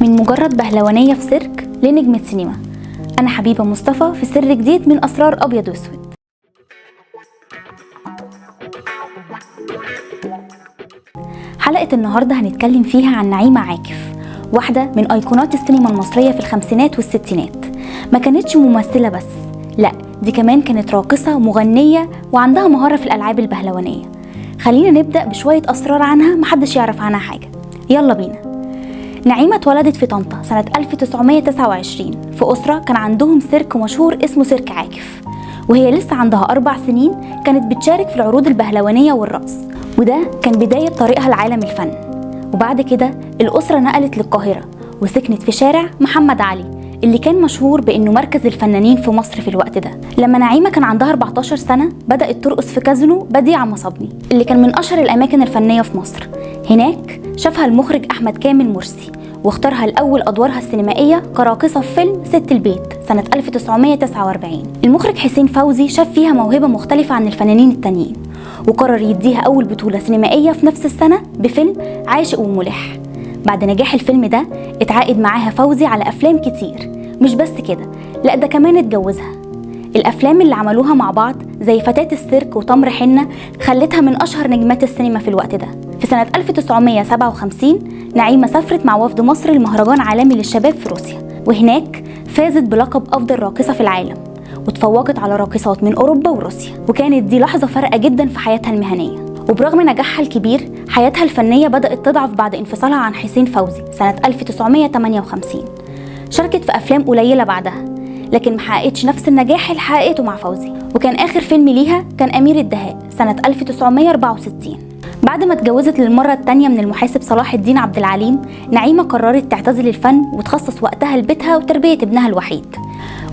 من مجرد بهلوانية في سيرك لنجمة سينما. أنا حبيبة مصطفى في سر جديد من أسرار أبيض وأسود. حلقة النهاردة هنتكلم فيها عن نعيمة عاكف، واحدة من أيقونات السينما المصرية في الخمسينات والستينات. ما كانتش ممثلة بس، لأ دي كمان كانت راقصة ومغنية وعندها مهارة في الألعاب البهلوانية. خلينا نبدأ بشوية أسرار عنها محدش يعرف عنها حاجة. يلا بينا. نعيمة اتولدت في طنطا سنة 1929 في أسرة كان عندهم سيرك مشهور اسمه سيرك عاكف، وهي لسه عندها 4 سنين كانت بتشارك في العروض البهلوانية والرقص، وده كان بداية طريقها لعالم الفن. وبعد كده الأسرة نقلت للقاهرة وسكنت في شارع محمد علي اللي كان مشهور بأنه مركز الفنانين في مصر في الوقت ده. لما نعيمة كان عندها 14 سنة بدأت ترقص في كازينو بديع مصابني اللي كان من أشهر الأماكن الفنية في مصر. هناك شافها المخرج أحمد كامل مرسي واختارها لأول أدوارها السينمائية كراقصة في فيلم ست البيت سنة 1949. المخرج حسين فوزي شاف فيها موهبة مختلفة عن الفنانين التانيين وقرر يديها أول بطولة سينمائية في نفس السنة بفيلم عاشق وملح. بعد نجاح الفيلم ده اتعاقد معاها فوزي على أفلام كتير، مش بس كده، لأ ده كمان اتجوزها. الأفلام اللي عملوها مع بعض زي فتاة السيرك وتمر حنة خلتها من أشهر نجمات السينما في الوقت ده. في سنة 1957 نعيمة سافرت مع وفد مصر لمهرجان عالمي للشباب في روسيا، وهناك فازت بلقب أفضل راقصة في العالم وتفوقت على راقصات من أوروبا وروسيا، وكانت دي لحظة فارقة جدا في حياتها المهنية. وبرغم نجاحها الكبير حياتها الفنية بدأت تضعف بعد انفصالها عن حسين فوزي سنة 1958. شاركت في أفلام قليلة بعدها لكن محققتش نفس النجاح اللي حققته مع فوزي، وكان آخر فيلم ليها كان أمير الدهاء سنة 1964. بعد ما اتجوزت للمرة التانية من المحاسب صلاح الدين عبد العليم، نعيمة قررت تعتزل الفن وتخصص وقتها لبيتها وتربية ابنها الوحيد.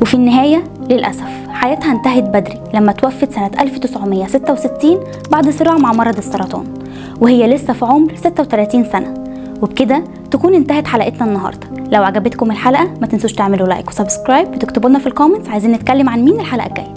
وفي النهاية للأسف حياتها انتهت بدري لما توفت سنة 1966 بعد صراع مع مرض السرطان وهي لسه في عمر 36 سنة. وبكده تكون انتهت حلقتنا النهاردة. لو عجبتكم الحلقة ما تنسوش تعملوا لايك وسبسكرايب وتكتبوا لنا في الكومنتس عايزين نتكلم عن مين الحلقة الجاية.